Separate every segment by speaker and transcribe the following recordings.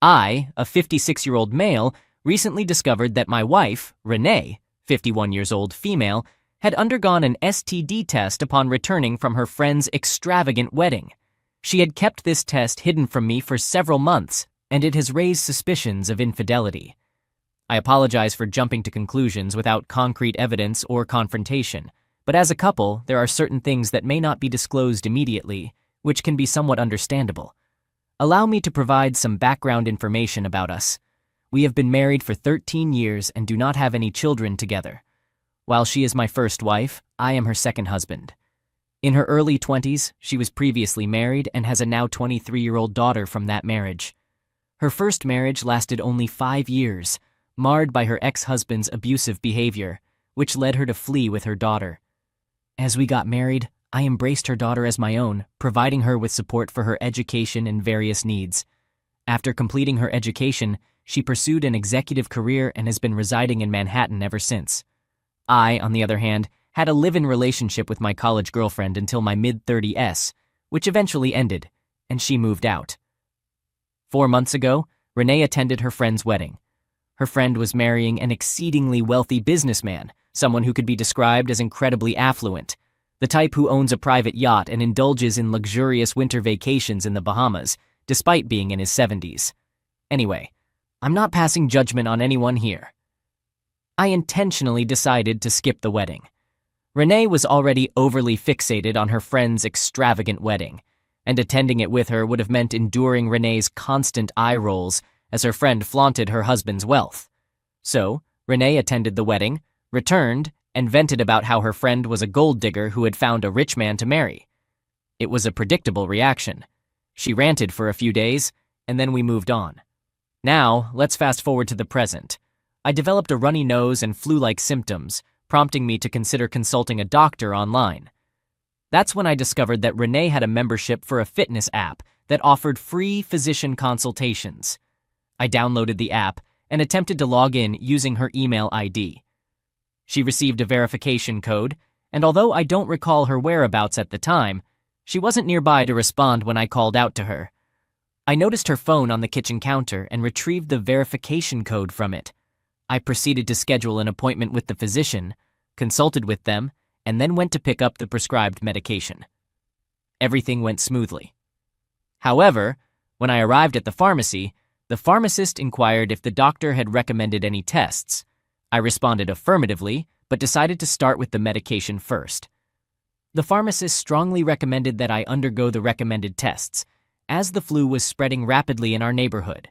Speaker 1: I, a 56-year-old male, recently discovered that my wife, Renee, 51 years old female, had undergone an STD test upon returning from her friend's extravagant wedding. She had kept this test hidden from me for several months, and it has raised suspicions of infidelity. I apologize for jumping to conclusions without concrete evidence or confrontation, but as a couple, there are certain things that may not be disclosed immediately, which can be somewhat understandable. Allow me to provide some background information about us. We have been married for 13 years and do not have any children together. While she is my first wife, I am her second husband. In her early 20s, she was previously married and has a now 23-year-old daughter from that marriage. Her first marriage lasted only 5 years, marred by her ex-husband's abusive behavior, which led her to flee with her daughter. As we got married, I embraced her daughter as my own, providing her with support for her education and various needs. After completing her education, she pursued an executive career and has been residing in Manhattan ever since. I, on the other hand, had a live-in relationship with my college girlfriend until my mid-30s, which eventually ended, and she moved out. 4 months ago, Renee attended her friend's wedding. Her friend was marrying an exceedingly wealthy businessman, someone who could be described as incredibly affluent, the type who owns a private yacht and indulges in luxurious winter vacations in the Bahamas, despite being in his 70s. Anyway, I'm not passing judgment on anyone here. I intentionally decided to skip the wedding. Renee was already overly fixated on her friend's extravagant wedding, and attending it with her would have meant enduring Renee's constant eye rolls as her friend flaunted her husband's wealth. So, Renee attended the wedding, returned, and vented about how her friend was a gold digger who had found a rich man to marry. It was a predictable reaction. She ranted for a few days, and then we moved on. Now, let's fast forward to the present. I developed a runny nose and flu-like symptoms, prompting me to consider consulting a doctor online. That's when I discovered that Renee had a membership for a fitness app that offered free physician consultations. I downloaded the app and attempted to log in using her email ID. She received a verification code, and although I don't recall her whereabouts at the time, she wasn't nearby to respond when I called out to her. I noticed her phone on the kitchen counter and retrieved the verification code from it. I proceeded to schedule an appointment with the physician, consulted with them, and then went to pick up the prescribed medication. Everything went smoothly. However, when I arrived at the pharmacy, the pharmacist inquired if the doctor had recommended any tests. I responded affirmatively, but decided to start with the medication first. The pharmacist strongly recommended that I undergo the recommended tests, as the flu was spreading rapidly in our neighborhood.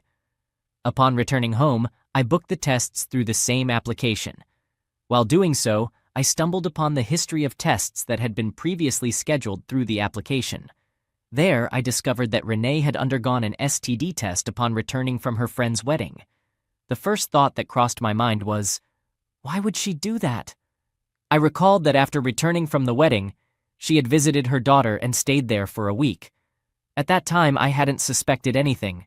Speaker 1: Upon returning home, I booked the tests through the same application. While doing so, I stumbled upon the history of tests that had been previously scheduled through the application. There, I discovered that Renee had undergone an STD test upon returning from her friend's wedding. The first thought that crossed my mind was, why would she do that? I recalled that after returning from the wedding, she had visited her daughter and stayed there for a week. At that time, I hadn't suspected anything.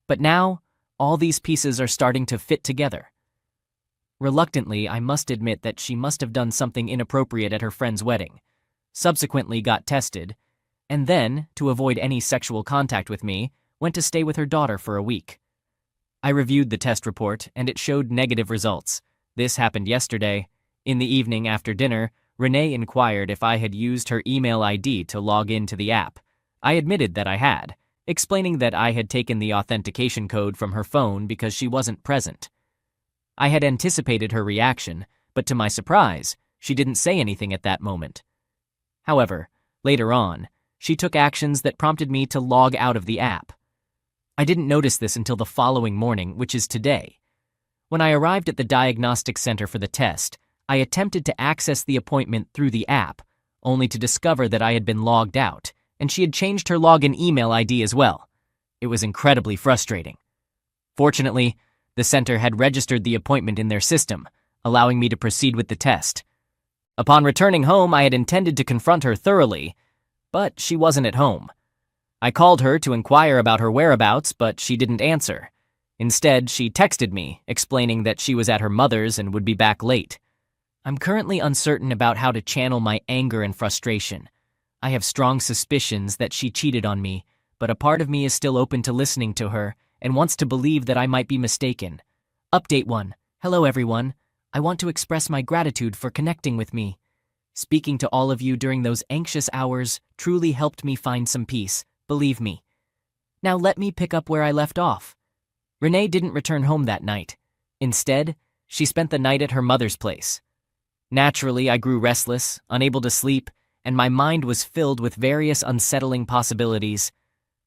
Speaker 1: But now, all these pieces are starting to fit together. Reluctantly, I must admit that she must have done something inappropriate at her friend's wedding, subsequently got tested, and then, to avoid any sexual contact with me, went to stay with her daughter for a week. I reviewed the test report, and it showed negative results. This happened yesterday. In the evening after dinner, Renee inquired if I had used her email ID to log into the app. I admitted that I had, explaining that I had taken the authentication code from her phone because she wasn't present. I had anticipated her reaction, but to my surprise, she didn't say anything at that moment. However, later on, she took actions that prompted me to log out of the app. I didn't notice this until the following morning, which is today. When I arrived at the diagnostic center for the test, I attempted to access the appointment through the app, only to discover that I had been logged out, and she had changed her login email ID as well. It was incredibly frustrating. Fortunately, the center had registered the appointment in their system, allowing me to proceed with the test. Upon returning home, I had intended to confront her thoroughly, but she wasn't at home. I called her to inquire about her whereabouts, but she didn't answer. Instead, she texted me, explaining that she was at her mother's and would be back late. I'm currently uncertain about how to channel my anger and frustration. I have strong suspicions that she cheated on me, but a part of me is still open to listening to her and wants to believe that I might be mistaken. Update 1. Hello everyone. I want to express my gratitude for connecting with me. Speaking to all of you during those anxious hours truly helped me find some peace, believe me. Now let me pick up where I left off. Renee didn't return home that night. Instead, she spent the night at her mother's place. Naturally, I grew restless, unable to sleep, and my mind was filled with various unsettling possibilities.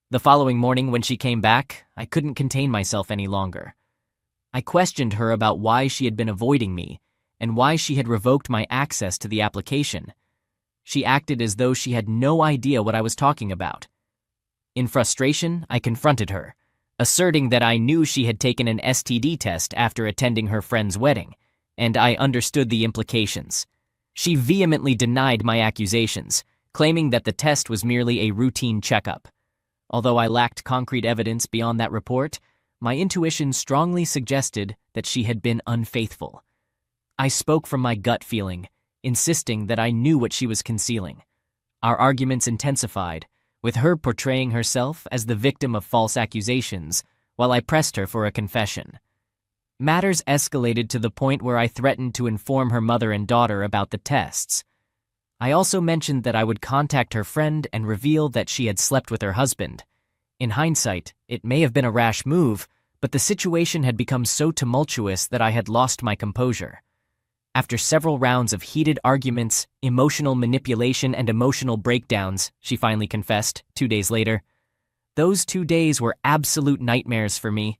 Speaker 1: The following morning when she came back, I couldn't contain myself any longer. I questioned her about why she had been avoiding me and why she had revoked my access to the application. She acted as though she had no idea what I was talking about. In frustration, I confronted her, asserting that I knew she had taken an STD test after attending her friend's wedding, and I understood the implications. She vehemently denied my accusations, claiming that the test was merely a routine checkup. Although I lacked concrete evidence beyond that report, my intuition strongly suggested that she had been unfaithful. I spoke from my gut feeling, insisting that I knew what she was concealing. Our arguments intensified, with her portraying herself as the victim of false accusations, while I pressed her for a confession. Matters escalated to the point where I threatened to inform her mother and daughter about the tests. I also mentioned that I would contact her friend and reveal that she had slept with her husband. In hindsight, it may have been a rash move, but the situation had become so tumultuous that I had lost my composure. After several rounds of heated arguments, emotional manipulation, and emotional breakdowns, she finally confessed 2 days later. Those 2 days were absolute nightmares for me.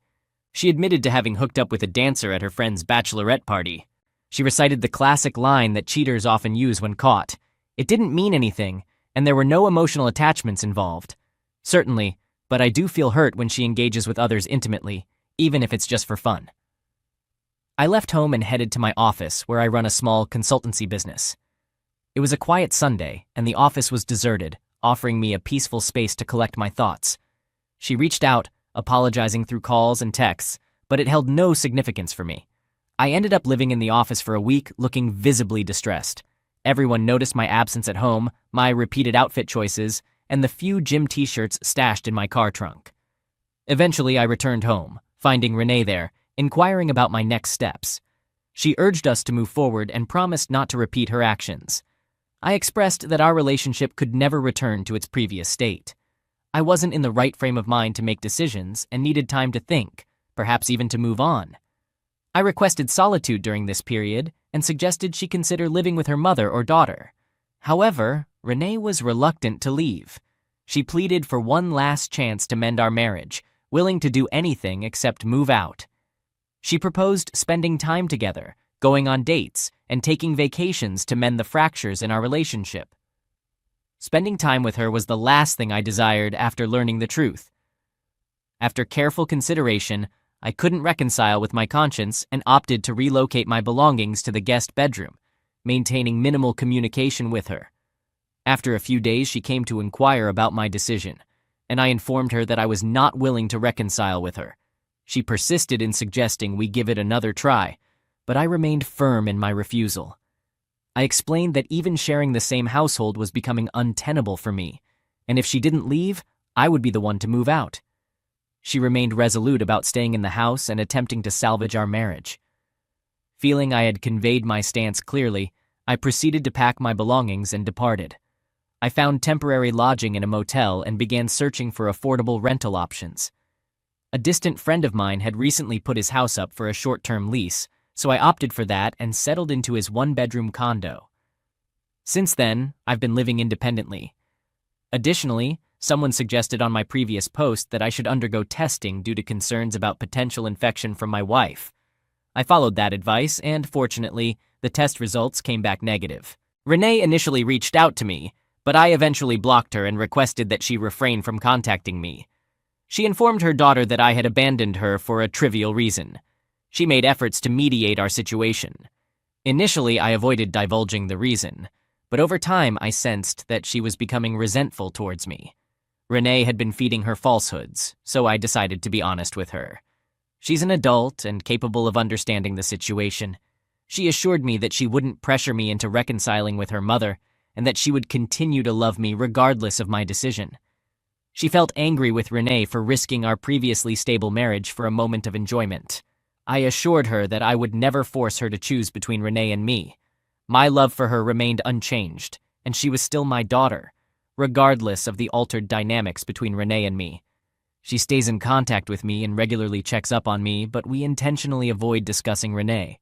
Speaker 1: She admitted to having hooked up with a dancer at her friend's bachelorette party. She recited the classic line that cheaters often use when caught. It didn't mean anything, and there were no emotional attachments involved. Certainly, but I do feel hurt when she engages with others intimately, even if it's just for fun. I left home and headed to my office, where I run a small consultancy business. It was a quiet Sunday, and the office was deserted, offering me a peaceful space to collect my thoughts. She reached out, apologizing through calls and texts, but it held no significance for me. I ended up living in the office for a week, looking visibly distressed. Everyone noticed my absence at home, my repeated outfit choices, and the few gym t-shirts stashed in my car trunk. Eventually, I returned home, finding Renee there, inquiring about my next steps. She urged us to move forward and promised not to repeat her actions. I expressed that our relationship could never return to its previous state. I wasn't in the right frame of mind to make decisions and needed time to think, perhaps even to move on. I requested solitude during this period and suggested she consider living with her mother or daughter. However, Renee was reluctant to leave. She pleaded for one last chance to mend our marriage, willing to do anything except move out. She proposed spending time together, going on dates, and taking vacations to mend the fractures in our relationship. Spending time with her was the last thing I desired after learning the truth. After careful consideration, I couldn't reconcile with my conscience and opted to relocate my belongings to the guest bedroom, maintaining minimal communication with her. After a few days, she came to inquire about my decision, and I informed her that I was not willing to reconcile with her. She persisted in suggesting we give it another try, but I remained firm in my refusal. I explained that even sharing the same household was becoming untenable for me, and if she didn't leave, I would be the one to move out. She remained resolute about staying in the house and attempting to salvage our marriage. Feeling I had conveyed my stance clearly, I proceeded to pack my belongings and departed. I found temporary lodging in a motel and began searching for affordable rental options. A distant friend of mine had recently put his house up for a short-term lease, so I opted for that and settled into his one-bedroom condo. Since then, I've been living independently. Additionally, someone suggested on my previous post that I should undergo testing due to concerns about potential infection from my wife. I followed that advice, and fortunately, the test results came back negative. Renee initially reached out to me, but I eventually blocked her and requested that she refrain from contacting me. She informed her daughter that I had abandoned her for a trivial reason. She made efforts to mediate our situation. Initially, I avoided divulging the reason, but over time I sensed that she was becoming resentful towards me. Renee had been feeding her falsehoods, so I decided to be honest with her. She's an adult and capable of understanding the situation. She assured me that she wouldn't pressure me into reconciling with her mother, and that she would continue to love me regardless of my decision. She felt angry with Renee for risking our previously stable marriage for a moment of enjoyment. I assured her that I would never force her to choose between Renee and me. My love for her remained unchanged, and she was still my daughter, regardless of the altered dynamics between Renee and me. She stays in contact with me and regularly checks up on me, but we intentionally avoid discussing Renee.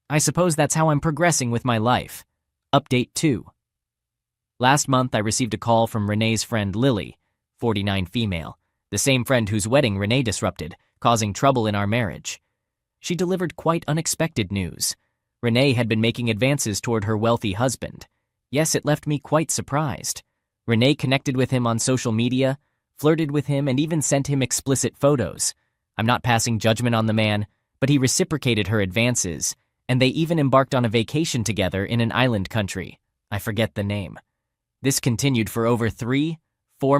Speaker 1: I suppose that's how I'm progressing with my life. Update 2. Last month, I received a call from Renee's friend Lily, 49 female, the same friend whose wedding Renee disrupted, causing trouble in our marriage. She delivered quite unexpected news. Renee had been making advances toward her wealthy husband. Yes, it left me quite surprised. Renee connected with him on social media, flirted with him, and even sent him explicit photos. I'm not passing judgment on the man, but he reciprocated her advances, and they even embarked on a vacation together in an island country. I forget the name. This continued for over 3-4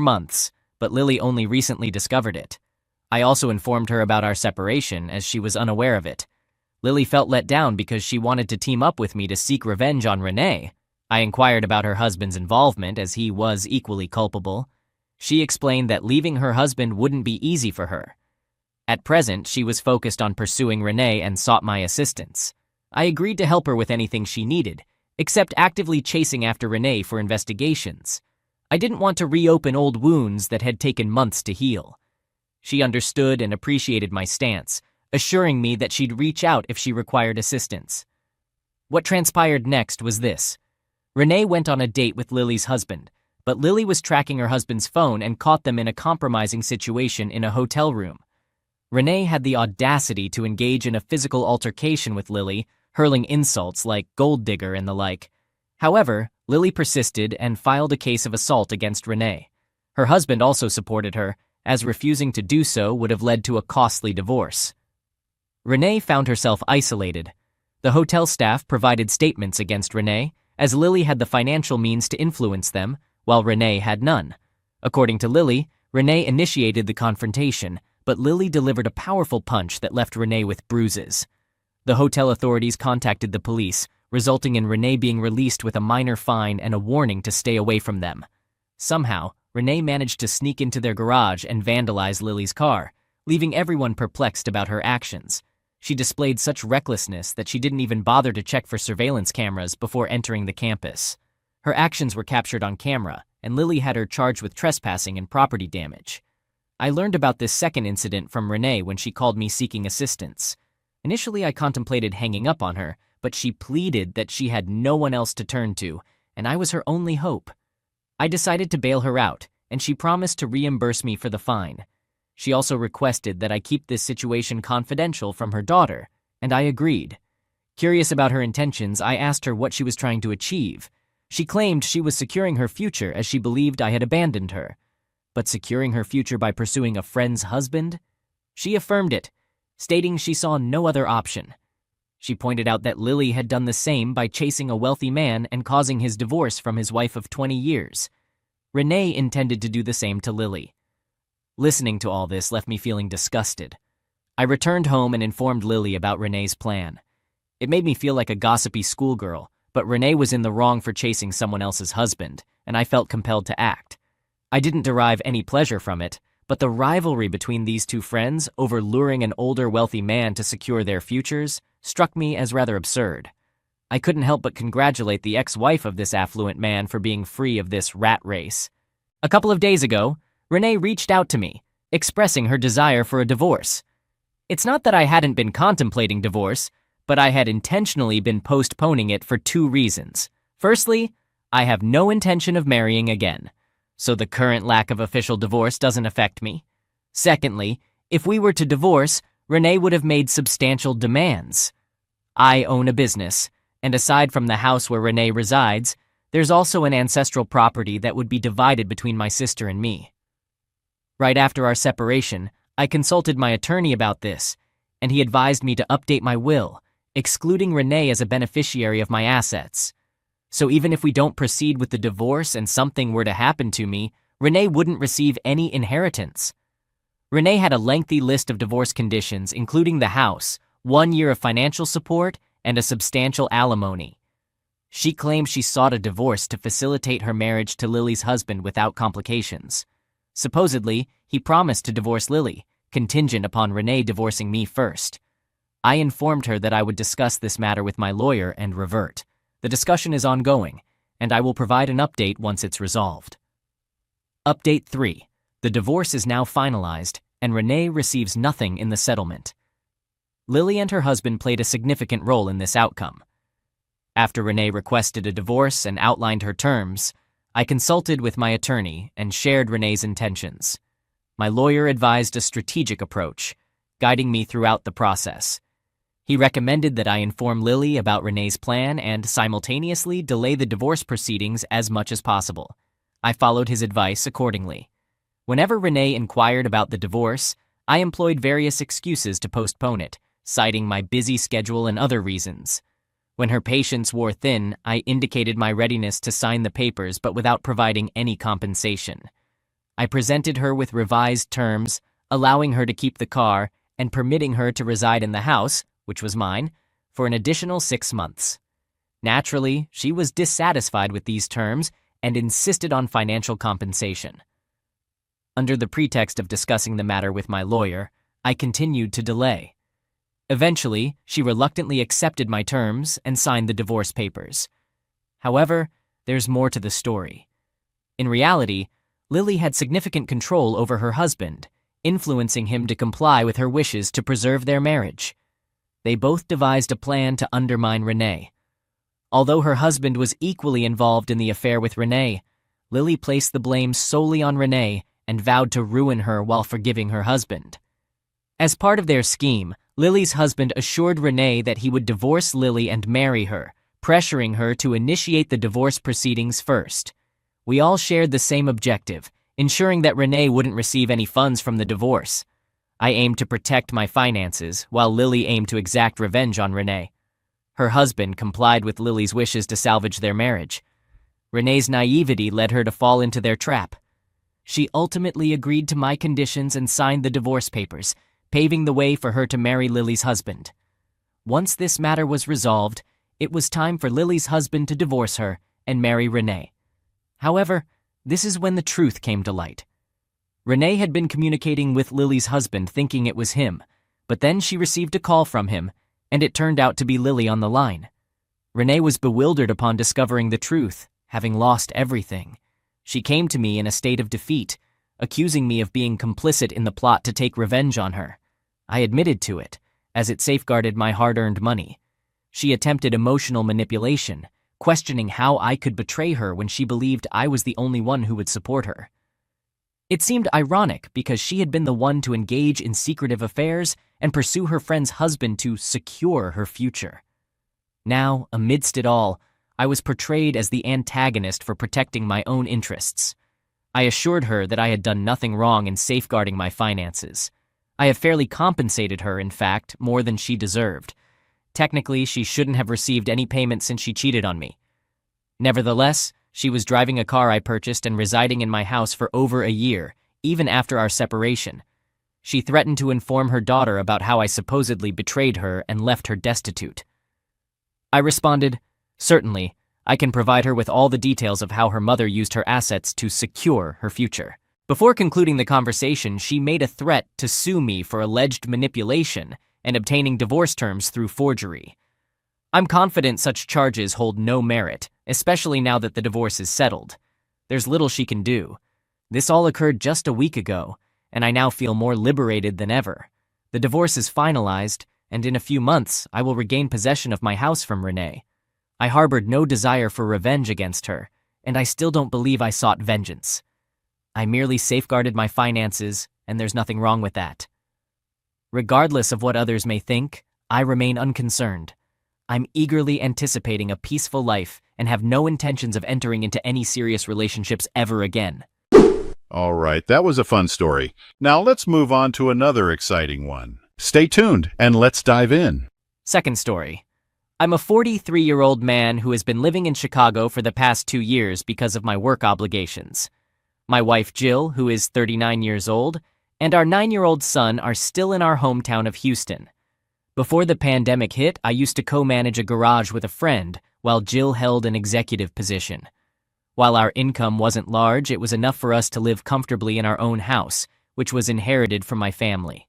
Speaker 1: months, but Lily only recently discovered it. I also informed her about our separation, as she was unaware of it. Lily felt let down because she wanted to team up with me to seek revenge on Renee. I inquired about her husband's involvement, as he was equally culpable. She explained that leaving her husband wouldn't be easy for her. At present, she was focused on pursuing Renee and sought my assistance. I agreed to help her with anything she needed, except actively chasing after Renee for investigations. I didn't want to reopen old wounds that had taken months to heal. She understood and appreciated my stance, assuring me that she'd reach out if she required assistance. What transpired next was this. Renee went on a date with Lily's husband, but Lily was tracking her husband's phone and caught them in a compromising situation in a hotel room. Renee had the audacity to engage in a physical altercation with Lily, hurling insults like gold digger and the like. However, Lily persisted and filed a case of assault against Renee. Her husband also supported her, as refusing to do so would have led to a costly divorce. Renee found herself isolated. The hotel staff provided statements against Renee, as Lily had the financial means to influence them, while Renee had none. According to Lily, Renee initiated the confrontation, but Lily delivered a powerful punch that left Renee with bruises. The hotel authorities contacted the police, resulting in Renee being released with a minor fine and a warning to stay away from them. Somehow, Renee managed to sneak into their garage and vandalize Lily's car, leaving everyone perplexed about her actions. She displayed such recklessness that she didn't even bother to check for surveillance cameras before entering the campus. Her actions were captured on camera, and Lily had her charged with trespassing and property damage. I learned about this second incident from Renee when she called me seeking assistance. Initially, I contemplated hanging up on her, but she pleaded that she had no one else to turn to, and I was her only hope. I decided to bail her out, and she promised to reimburse me for the fine. She also requested that I keep this situation confidential from her daughter, and I agreed. Curious about her intentions, I asked her what she was trying to achieve. She claimed she was securing her future as she believed I had abandoned her. But securing her future by pursuing a friend's husband? She affirmed it, stating she saw no other option. She pointed out that Lily had done the same by chasing a wealthy man and causing his divorce from his wife of 20 years. Renee intended to do the same to Lily. Listening to all this left me feeling disgusted. I returned home and informed Lily about Renee's plan. It made me feel like a gossipy schoolgirl, but Renee was in the wrong for chasing someone else's husband, and I felt compelled to act. I didn't derive any pleasure from it, but the rivalry between these two friends over luring an older wealthy man to secure their futures struck me as rather absurd. I couldn't help but congratulate the ex-wife of this affluent man for being free of this rat race. A couple of days ago, Renee reached out to me, expressing her desire for a divorce. It's not that I hadn't been contemplating divorce, but I had intentionally been postponing it for 2 reasons. Firstly, I have no intention of marrying again, so the current lack of official divorce doesn't affect me. Secondly, if we were to divorce, Renee would have made substantial demands. I own a business, and aside from the house where Renee resides, there's also an ancestral property that would be divided between my sister and me. Right after our separation, I consulted my attorney about this, and he advised me to update my will, excluding Renee as a beneficiary of my assets. So even if we don't proceed with the divorce and something were to happen to me, Renee wouldn't receive any inheritance. Renee had a lengthy list of divorce conditions, including the house, 1 year of financial support, and a substantial alimony. She claimed she sought a divorce to facilitate her marriage to Lily's husband without complications. Supposedly, he promised to divorce Lily, contingent upon Renee divorcing me first. I informed her that I would discuss this matter with my lawyer and revert. The discussion is ongoing, and I will provide an update once it's resolved. Update 3. The divorce is now finalized, and Renee receives nothing in the settlement. Lily and her husband played a significant role in this outcome. After Renee requested a divorce and outlined her terms, I consulted with my attorney and shared Renee's intentions. My lawyer advised a strategic approach, guiding me throughout the process. He recommended that I inform Lily about Renee's plan and simultaneously delay the divorce proceedings as much as possible. I followed his advice accordingly. Whenever Renee inquired about the divorce, I employed various excuses to postpone it, citing my busy schedule and other reasons. When her patience wore thin, I indicated my readiness to sign the papers but without providing any compensation. I presented her with revised terms, allowing her to keep the car and permitting her to reside in the house, which was mine, for an additional 6 months. Naturally, she was dissatisfied with these terms and insisted on financial compensation. Under the pretext of discussing the matter with my lawyer, I continued to delay. Eventually, she reluctantly accepted my terms and signed the divorce papers. However, there's more to the story. In reality, Lily had significant control over her husband, influencing him to comply with her wishes to preserve their marriage. They both devised a plan to undermine Renee. Although her husband was equally involved in the affair with Renee, Lily placed the blame solely on Renee and vowed to ruin her while forgiving her husband. As part of their scheme, Lily's husband assured Renee that he would divorce Lily and marry her, pressuring her to initiate the divorce proceedings first. We all shared the same objective, ensuring that Renee wouldn't receive any funds from the divorce. I aimed to protect my finances, while Lily aimed to exact revenge on Renee. Her husband complied with Lily's wishes to salvage their marriage. Renee's naivety led her to fall into their trap. She ultimately agreed to my conditions and signed the divorce papers, paving the way for her to marry Lily's husband. Once this matter was resolved, it was time for Lily's husband to divorce her and marry Renee. However, this is when the truth came to light. Renee had been communicating with Lily's husband thinking it was him, but then she received a call from him, and it turned out to be Lily on the line. Renee was bewildered upon discovering the truth, having lost everything. She came to me in a state of defeat, accusing me of being complicit in the plot to take revenge on her. I admitted to it, as it safeguarded my hard-earned money. She attempted emotional manipulation, questioning how I could betray her when she believed I was the only one who would support her. It seemed ironic because she had been the one to engage in secretive affairs and pursue her friend's husband to secure her future. Now, amidst it all, I was portrayed as the antagonist for protecting my own interests. I assured her that I had done nothing wrong in safeguarding my finances. I have fairly compensated her, in fact, more than she deserved. Technically, she shouldn't have received any payment since she cheated on me. Nevertheless, she was driving a car I purchased and residing in my house for over a year, even after our separation. She threatened to inform her daughter about how I supposedly betrayed her and left her destitute. I responded, "Certainly, I can provide her with all the details of how her mother used her assets to secure her future." Before concluding the conversation, she made a threat to sue me for alleged manipulation and obtaining divorce terms through forgery. I'm confident such charges hold no merit, especially now that the divorce is settled. There's little she can do. This all occurred just a week ago, and I now feel more liberated than ever. The divorce is finalized, and in a few months, I will regain possession of my house from Renee. I harbored no desire for revenge against her, and I still don't believe I sought vengeance. I merely safeguarded my finances, and there's nothing wrong with that. Regardless of what others may think, I remain unconcerned. I'm eagerly anticipating a peaceful life and have no intentions of entering into any serious relationships ever again.
Speaker 2: All right, that was a fun story. Now let's move on to another exciting one. Stay tuned and let's dive in.
Speaker 1: Second story. I'm a 43-year-old man who has been living in Chicago for the past 2 years because of my work obligations. My wife Jill, who is 39 years old, and our 9-year-old son are still in our hometown of Houston. Before the pandemic hit, I used to co-manage a garage with a friend, while Jill held an executive position. While our income wasn't large, it was enough for us to live comfortably in our own house, which was inherited from my family.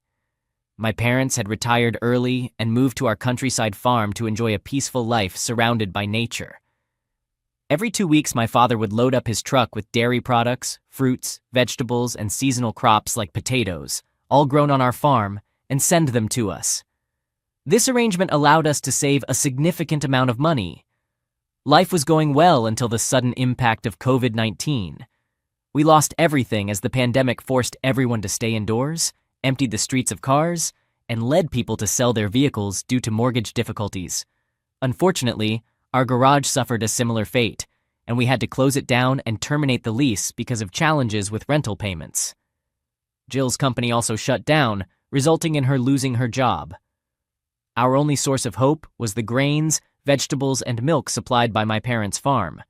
Speaker 1: My parents had retired early and moved to our countryside farm to enjoy a peaceful life surrounded by nature. Every 2 weeks, my father would load up his truck with dairy products, fruits, vegetables, and seasonal crops like potatoes, all grown on our farm, and send them to us. This arrangement allowed us to save a significant amount of money. Life was going well until the sudden impact of COVID-19. We lost everything as the pandemic forced everyone to stay indoors, emptied the streets of cars, and led people to sell their vehicles due to mortgage difficulties. Unfortunately, our garage suffered a similar fate, and we had to close it down and terminate the lease because of challenges with rental payments. Jill's company also shut down, resulting in her losing her job. Our only source of hope was the grains, vegetables, and milk supplied by my parents' farm.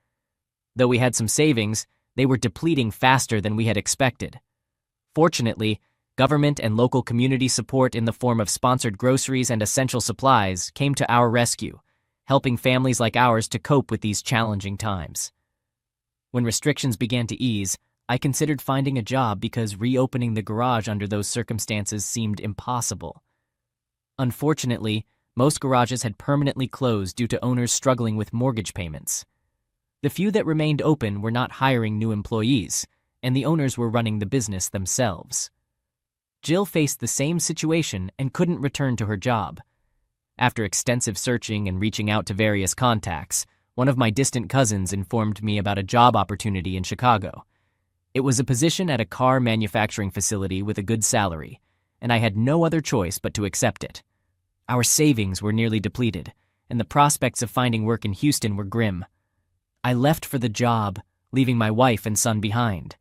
Speaker 1: Though we had some savings, they were depleting faster than we had expected. Fortunately, government and local community support in the form of sponsored groceries and essential supplies came to our rescue, helping families like ours to cope with these challenging times. When restrictions began to ease, I considered finding a job because reopening the garage under those circumstances seemed impossible. Unfortunately, most garages had permanently closed due to owners struggling with mortgage payments. The few that remained open were not hiring new employees, and the owners were running the business themselves. Jill faced the same situation and couldn't return to her job. After extensive searching and reaching out to various contacts, one of my distant cousins informed me about a job opportunity in Chicago. It was a position at a car manufacturing facility with a good salary, and I had no other choice but to accept it. Our savings were nearly depleted, and the prospects of finding work in Houston were grim. I left for the job, leaving my wife and son behind.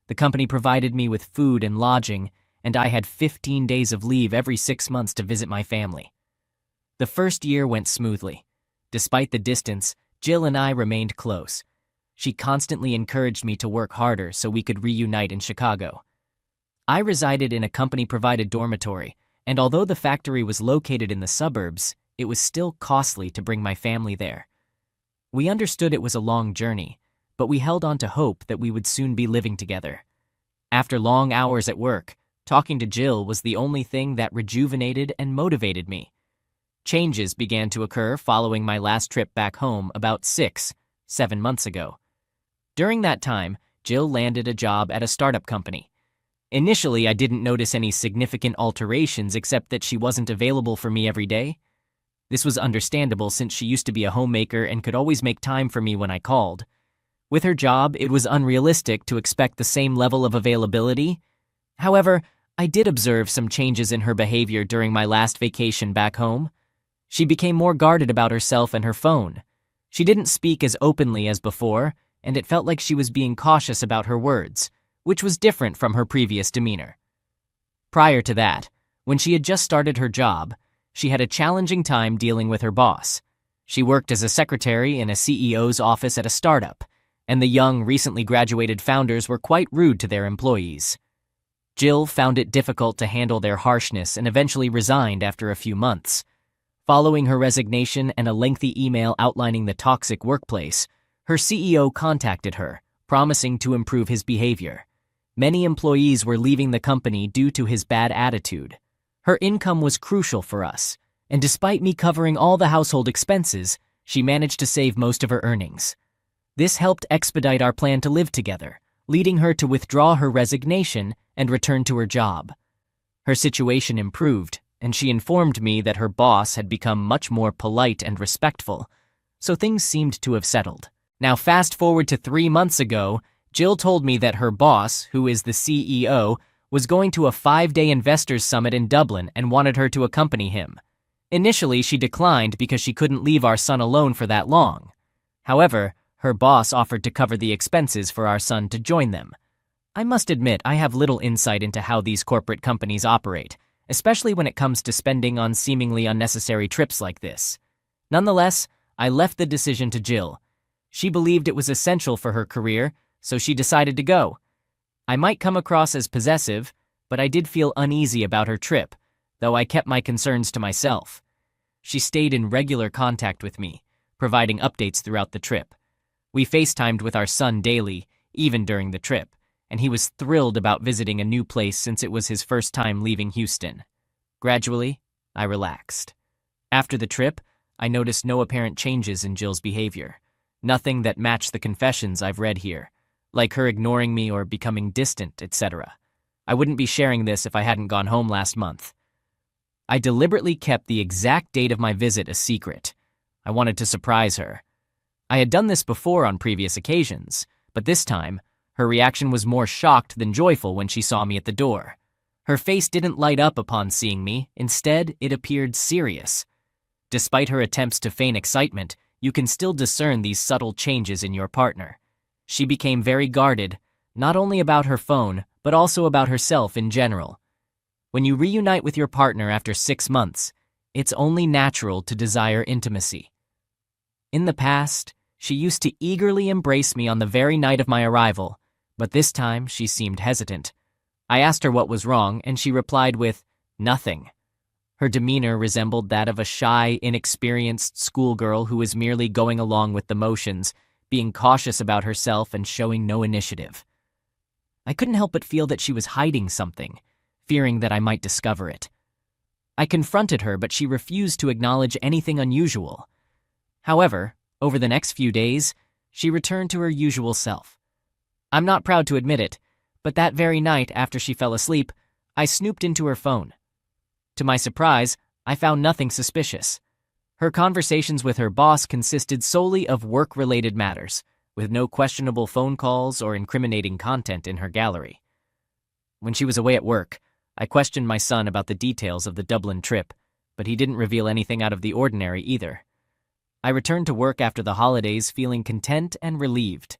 Speaker 1: The company provided me with food and lodging, and I had 15 days of leave every 6 months to visit my family. The first year went smoothly. Despite the distance, Jill and I remained close. She constantly encouraged me to work harder so we could reunite in Chicago. I resided in a company-provided dormitory, and although the factory was located in the suburbs, it was still costly to bring my family there. We understood it was a long journey, but we held on to hope that we would soon be living together. After long hours at work, talking to Jill was the only thing that rejuvenated and motivated me. Changes began to occur following my last trip back home about 7 months ago. During that time, Jill landed a job at a startup company. Initially, I didn't notice any significant alterations except that she wasn't available for me every day. This was understandable since she used to be a homemaker and could always make time for me when I called. With her job, it was unrealistic to expect the same level of availability. However, I did observe some changes in her behavior during my last vacation back home. She became more guarded about herself and her phone. She didn't speak as openly as before, and it felt like she was being cautious about her words, which was different from her previous demeanor. Prior to that, when she had just started her job, she had a challenging time dealing with her boss. She worked as a secretary in a CEO's office at a startup, and the young, recently graduated founders were quite rude to their employees. Jill found it difficult to handle their harshness and eventually resigned after a few months. Following her resignation and a lengthy email outlining the toxic workplace, her CEO contacted her, promising to improve his behavior. Many employees were leaving the company due to his bad attitude. Her income was crucial for us, and despite me covering all the household expenses, she managed to save most of her earnings. This helped expedite our plan to live together, leading her to withdraw her resignation and return to her job. Her situation improved, and she informed me that her boss had become much more polite and respectful, so things seemed to have settled. Now fast forward to 3 months ago, Jill told me that her boss, who is the CEO, was going to a 5-day investors summit in Dublin and wanted her to accompany him. Initially, she declined because she couldn't leave our son alone for that long. However, her boss offered to cover the expenses for our son to join them. I must admit I have little insight into how these corporate companies operate, especially when it comes to spending on seemingly unnecessary trips like this. Nonetheless, I left the decision to Jill. She believed it was essential for her career, so she decided to go. I might come across as possessive, but I did feel uneasy about her trip, though I kept my concerns to myself. She stayed in regular contact with me, providing updates throughout the trip. We FaceTimed with our son daily, even during the trip, and he was thrilled about visiting a new place since it was his first time leaving Houston. Gradually, I relaxed. After the trip, I noticed no apparent changes in Jill's behavior. Nothing that matched the confessions I've read here, like her ignoring me or becoming distant, etc. I wouldn't be sharing this if I hadn't gone home last month. I deliberately kept the exact date of my visit a secret. I wanted to surprise her. I had done this before on previous occasions, but this time, her reaction was more shocked than joyful when she saw me at the door. Her face didn't light up upon seeing me, instead it appeared serious. Despite her attempts to feign excitement, you can still discern these subtle changes in your partner. She became very guarded, not only about her phone, but also about herself in general. When you reunite with your partner after 6 months, it's only natural to desire intimacy. In the past, she used to eagerly embrace me on the very night of my arrival, but this time she seemed hesitant. I asked her what was wrong, and she replied with, "Nothing." Her demeanor resembled that of a shy, inexperienced schoolgirl who is merely going along with the motions, being cautious about herself and showing no initiative. I couldn't help but feel that she was hiding something, fearing that I might discover it. I confronted her, but she refused to acknowledge anything unusual. However, over the next few days, she returned to her usual self. I'm not proud to admit it, but that very night after she fell asleep, I snooped into her phone. To my surprise, I found nothing suspicious. Her conversations with her boss consisted solely of work-related matters, with no questionable phone calls or incriminating content in her gallery. When she was away at work, I questioned my son about the details of the Dublin trip, but he didn't reveal anything out of the ordinary either. I returned to work after the holidays feeling content and relieved.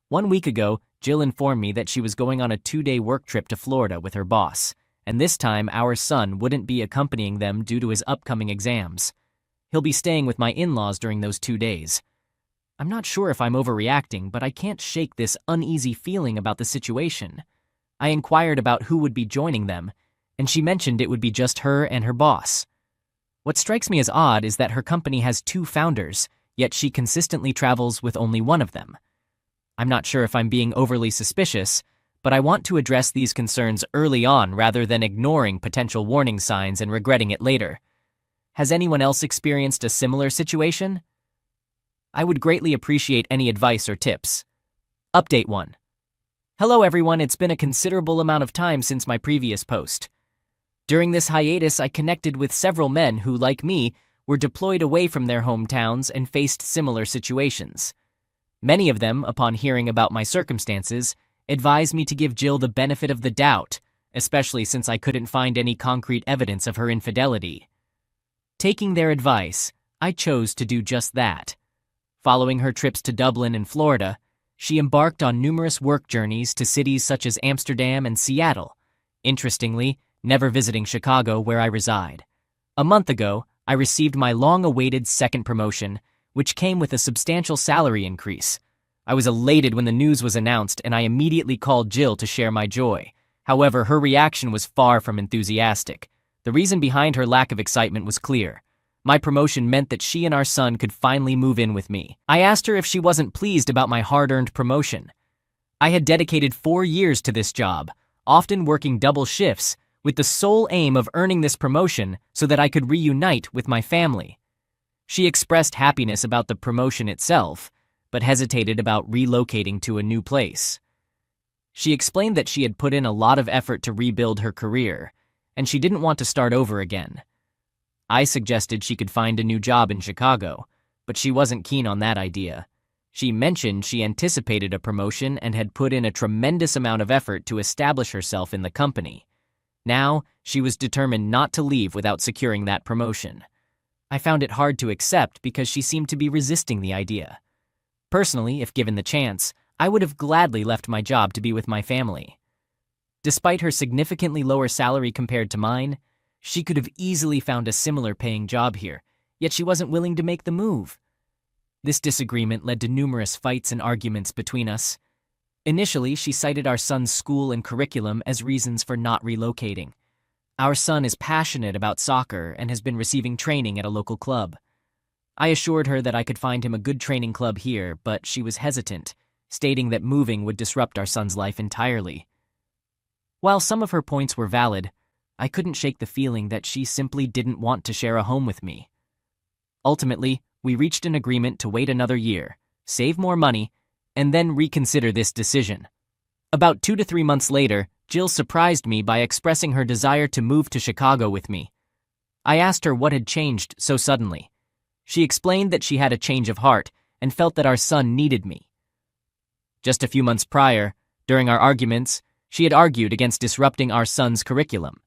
Speaker 1: 1 week ago, Jill informed me that she was going on a 2-day work trip to Florida with her boss, and this time our son wouldn't be accompanying them due to his upcoming exams. He'll be staying with my in-laws during those 2 days. I'm not sure if I'm overreacting, but I can't shake this uneasy feeling about the situation. I inquired about who would be joining them, and she mentioned it would be just her and her boss. What strikes me as odd is that her company has 2 founders, yet she consistently travels with only one of them. I'm not sure if I'm being overly suspicious, but I want to address these concerns early on rather than ignoring potential warning signs and regretting it later. Has anyone else experienced a similar situation? I would greatly appreciate any advice or tips. Update 1. Hello everyone, it's been a considerable amount of time since my previous post. During this hiatus, I connected with several men who, like me, were deployed away from their hometowns and faced similar situations. Many of them, upon hearing about my circumstances, advised me to give Jill the benefit of the doubt, especially since I couldn't find any concrete evidence of her infidelity. Taking their advice, I chose to do just that. Following her trips to Dublin and Florida, she embarked on numerous work journeys to cities such as Amsterdam and Seattle, interestingly, never visiting Chicago where I reside. A month ago, I received my long-awaited second promotion, which came with a substantial salary increase. I was elated when the news was announced, and I immediately called Jill to share my joy. However, her reaction was far from enthusiastic. The reason behind her lack of excitement was clear. My promotion meant that she and our son could finally move in with me. I asked her if she wasn't pleased about my hard-earned promotion. I had dedicated 4 years to this job, often working double shifts, with the sole aim of earning this promotion so that I could reunite with my family. She expressed happiness about the promotion itself, but hesitated about relocating to a new place. She explained that she had put in a lot of effort to rebuild her career, and she didn't want to start over again. I suggested she could find a new job in Chicago, but she wasn't keen on that idea. She mentioned she anticipated a promotion and had put in a tremendous amount of effort to establish herself in the company. Now, she was determined not to leave without securing that promotion. I found it hard to accept because she seemed to be resisting the idea. Personally, if given the chance, I would have gladly left my job to be with my family. Despite her significantly lower salary compared to mine, she could have easily found a similar paying job here, yet she wasn't willing to make the move. This disagreement led to numerous fights and arguments between us. Initially, she cited our son's school and curriculum as reasons for not relocating. Our son is passionate about soccer and has been receiving training at a local club. I assured her that I could find him a good training club here, but she was hesitant, stating that moving would disrupt our son's life entirely. While some of her points were valid, I couldn't shake the feeling that she simply didn't want to share a home with me. Ultimately, we reached an agreement to wait another year, save more money, and then reconsider this decision. About 2 to 3 months later, Jill surprised me by expressing her desire to move to Chicago with me. I asked her what had changed so suddenly. She explained that she had a change of heart and felt that our son needed me. Just a few months prior, during our arguments, she had argued against disrupting our son's curriculum.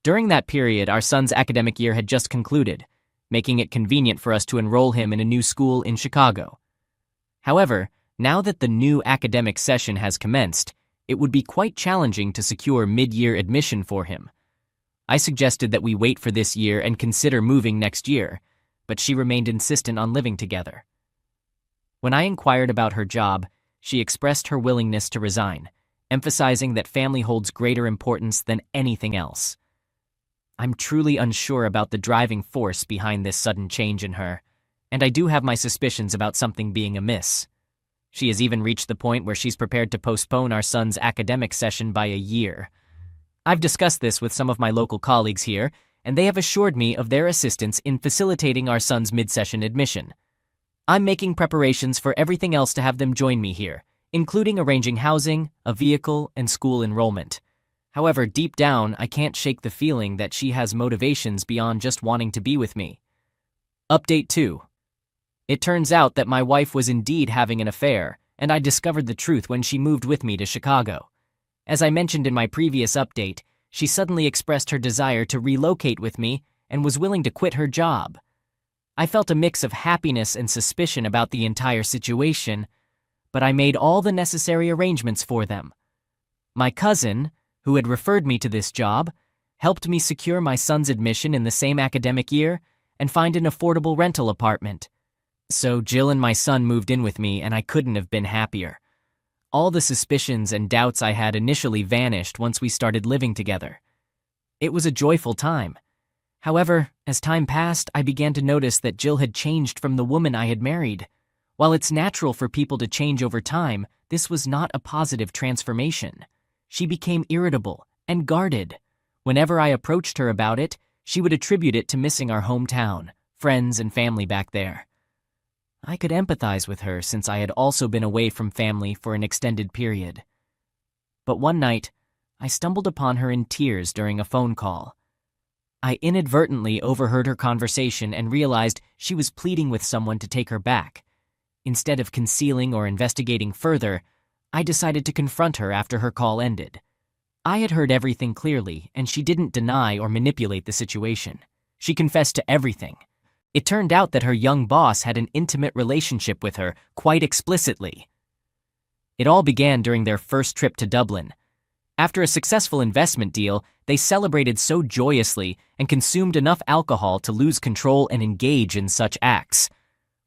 Speaker 1: During that period, our son's academic year had just concluded, making it convenient for us to enroll him in a new school in Chicago. However, now that the new academic session has commenced, it would be quite challenging to secure mid-year admission for him. I suggested that we wait for this year and consider moving next year, but she remained insistent on living together. When I inquired about her job, she expressed her willingness to resign, emphasizing that family holds greater importance than anything else. I'm truly unsure about the driving force behind this sudden change in her, and I do have my suspicions about something being amiss. She has even reached the point where she's prepared to postpone our son's academic session by a year. I've discussed this with some of my local colleagues here, and they have assured me of their assistance in facilitating our son's mid-session admission. I'm making preparations for everything else to have them join me here, including arranging housing, a vehicle, and school enrollment. However, deep down, I can't shake the feeling that she has motivations beyond just wanting to be with me. Update 2. It turns out that my wife was indeed having an affair, and I discovered the truth when she moved with me to Chicago. As I mentioned in my previous update, she suddenly expressed her desire to relocate with me and was willing to quit her job. I felt a mix of happiness and suspicion about the entire situation, but I made all the necessary arrangements for them. My cousin, who had referred me to this job, helped me secure my son's admission in the same academic year and find an affordable rental apartment. So Jill and my son moved in with me, and I couldn't have been happier. All the suspicions and doubts I had initially vanished once we started living together. It was a joyful time. However, as time passed, I began to notice that Jill had changed from the woman I had married. While it's natural for people to change over time, this was not a positive transformation. She became irritable and guarded. Whenever I approached her about it, she would attribute it to missing our hometown, friends and family back there. I could empathize with her since I had also been away from family for an extended period. But one night, I stumbled upon her in tears during a phone call. I inadvertently overheard her conversation and realized she was pleading with someone to take her back. Instead of concealing or investigating further, I decided to confront her after her call ended. I had heard everything clearly, and she didn't deny or manipulate the situation. She confessed to everything. It turned out that her young boss had an intimate relationship with her, quite explicitly. It all began during their first trip to Dublin. After a successful investment deal, they celebrated so joyously and consumed enough alcohol to lose control and engage in such acts.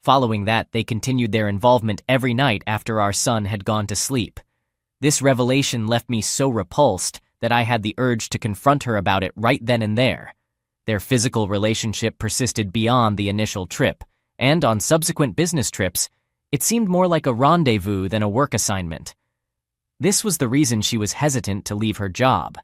Speaker 1: Following that, they continued their involvement every night after our son had gone to sleep. This revelation left me so repulsed that I had the urge to confront her about it right then and there. Their physical relationship persisted beyond the initial trip, and on subsequent business trips, it seemed more like a rendezvous than a work assignment. This was the reason she was hesitant to leave her job.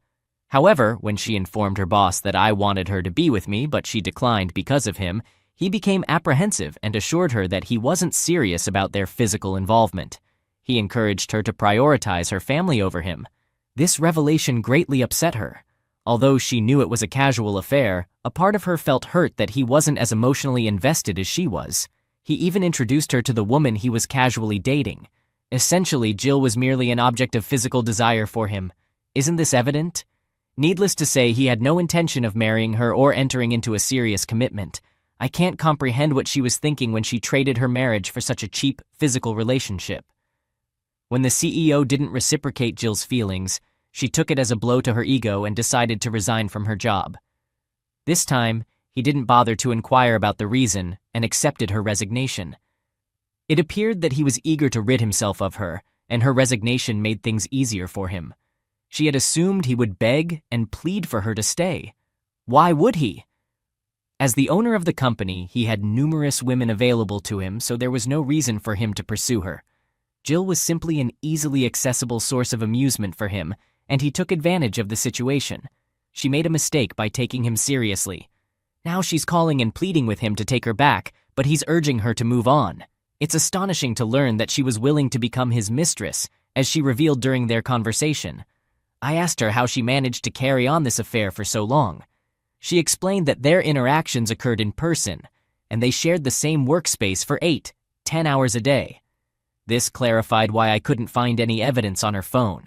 Speaker 1: However, when she informed her boss that I wanted her to be with me but she declined because of him, he became apprehensive and assured her that he wasn't serious about their physical involvement. He encouraged her to prioritize her family over him. This revelation greatly upset her. Although she knew it was a casual affair, a part of her felt hurt that he wasn't as emotionally invested as she was. He even introduced her to the woman he was casually dating. Essentially, Jill was merely an object of physical desire for him. Isn't this evident? Needless to say, he had no intention of marrying her or entering into a serious commitment. I can't comprehend what she was thinking when she traded her marriage for such a cheap, physical relationship. When the CEO didn't reciprocate Jill's feelings, she took it as a blow to her ego and decided to resign from her job. This time, he didn't bother to inquire about the reason and accepted her resignation. It appeared that he was eager to rid himself of her, and her resignation made things easier for him. She had assumed he would beg and plead for her to stay. Why would he? As the owner of the company, he had numerous women available to him, so there was no reason for him to pursue her. Jill was simply an easily accessible source of amusement for him, and he took advantage of the situation. She made a mistake by taking him seriously. Now she's calling and pleading with him to take her back, but he's urging her to move on. It's astonishing to learn that she was willing to become his mistress, as she revealed during their conversation. I asked her how she managed to carry on this affair for so long. She explained that their interactions occurred in person, and they shared the same workspace for 8-10 hours a day. This clarified why I couldn't find any evidence on her phone.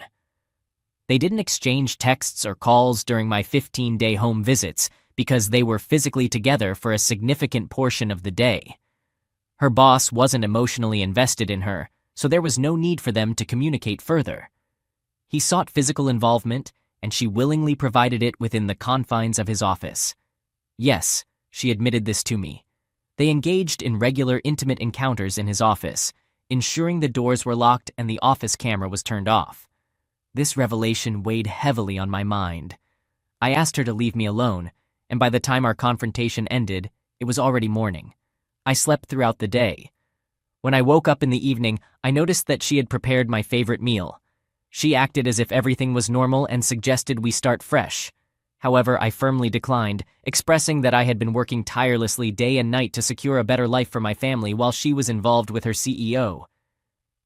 Speaker 1: They didn't exchange texts or calls during my 15-day home visits because they were physically together for a significant portion of the day. Her boss wasn't emotionally invested in her, so there was no need for them to communicate further. He sought physical involvement, and she willingly provided it within the confines of his office. Yes, she admitted this to me. They engaged in regular intimate encounters in his office, ensuring the doors were locked and the office camera was turned off. This revelation weighed heavily on my mind. I asked her to leave me alone, and by the time our confrontation ended, it was already morning. I slept throughout the day. When I woke up in the evening, I noticed that she had prepared my favorite meal. She acted as if everything was normal and suggested we start fresh. However, I firmly declined, expressing that I had been working tirelessly day and night to secure a better life for my family while she was involved with her CEO.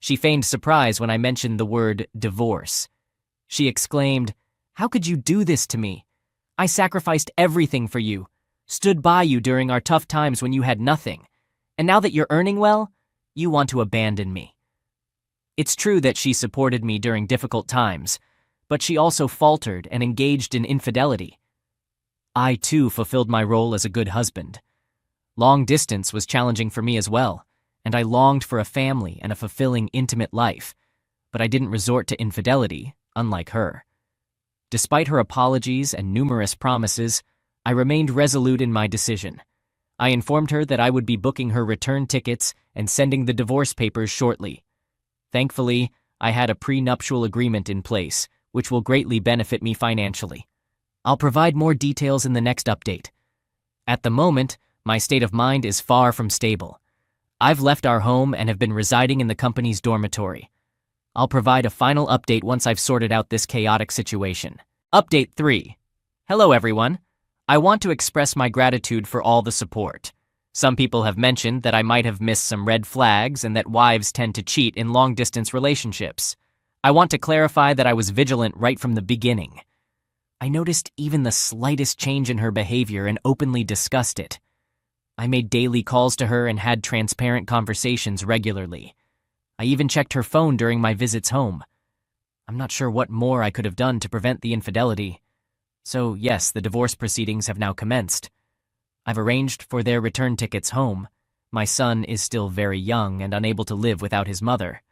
Speaker 1: She feigned surprise when I mentioned the word divorce. She exclaimed, "How could you do this to me? I sacrificed everything for you, stood by you during our tough times when you had nothing, and now that you're earning well, you want to abandon me." It's true that she supported me during difficult times, but she also faltered and engaged in infidelity. I, too, fulfilled my role as a good husband. Long distance was challenging for me as well, and I longed for a family and a fulfilling, intimate life, but I didn't resort to infidelity, unlike her. Despite her apologies and numerous promises, I remained resolute in my decision. I informed her that I would be booking her return tickets and sending the divorce papers shortly. Thankfully, I had a prenuptial agreement in place, which will greatly benefit me financially. I'll provide more details in the next update. At the moment, my state of mind is far from stable. I've left our home and have been residing in the company's dormitory. I'll provide a final update once I've sorted out this chaotic situation. Update 3. Hello everyone. I want to express my gratitude for all the support. Some people have mentioned that I might have missed some red flags and that wives tend to cheat in long-distance relationships. I want to clarify that I was vigilant right from the beginning. I noticed even the slightest change in her behavior and openly discussed it. I made daily calls to her and had transparent conversations regularly. I even checked her phone during my visits home. I'm not sure what more I could have done to prevent the infidelity. So yes, the divorce proceedings have now commenced. I've arranged for their return tickets home. My son is still very young and unable to live without his mother.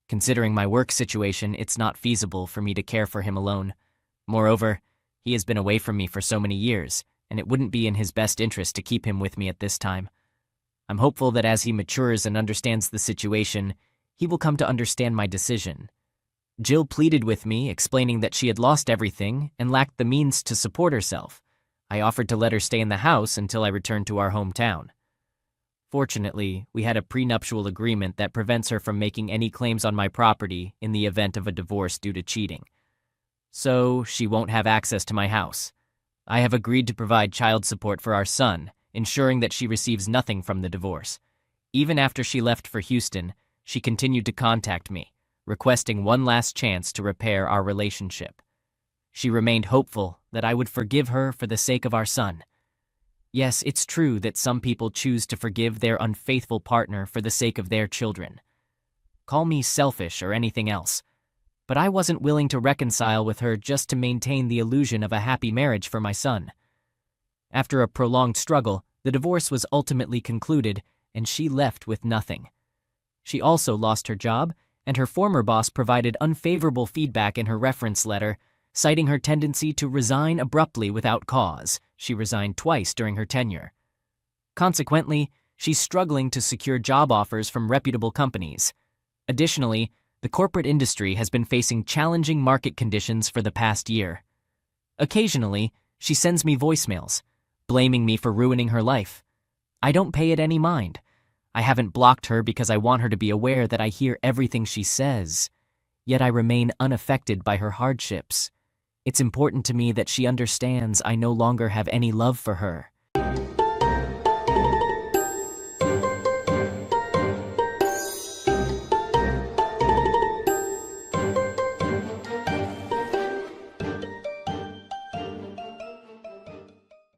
Speaker 1: Considering my work situation, it's not feasible for me to care for him alone. Moreover, he has been away from me for so many years, and it wouldn't be in his best interest to keep him with me at this time. I'm hopeful that as he matures and understands the situation, he will come to understand my decision. Jill pleaded with me, explaining that she had lost everything and lacked the means to support herself. I offered to let her stay in the house until I returned to our hometown. Fortunately, we had a prenuptial agreement that prevents her from making any claims on my property in the event of a divorce due to cheating. So, she won't have access to my house. I have agreed to provide child support for our son, ensuring that she receives nothing from the divorce. Even after she left for Houston, she continued to contact me, requesting one last chance to repair our relationship. She remained hopeful that I would forgive her for the sake of our son. Yes, it's true that some people choose to forgive their unfaithful partner for the sake of their children. Call me selfish or anything else, but I wasn't willing to reconcile with her just to maintain the illusion of a happy marriage for my son. After a prolonged struggle, the divorce was ultimately concluded, and she left with nothing. She also lost her job, and her former boss provided unfavorable feedback in her reference letter, citing her tendency to resign abruptly without cause. She resigned twice during her tenure. Consequently, she's struggling to secure job offers from reputable companies. Additionally, the corporate industry has been facing challenging market conditions for the past year. Occasionally, she sends me voicemails, blaming me for ruining her life. I don't pay it any mind. I haven't blocked her because I want her to be aware that I hear everything she says, yet I remain unaffected by her hardships. It's important to me that she understands I no longer have any love for her.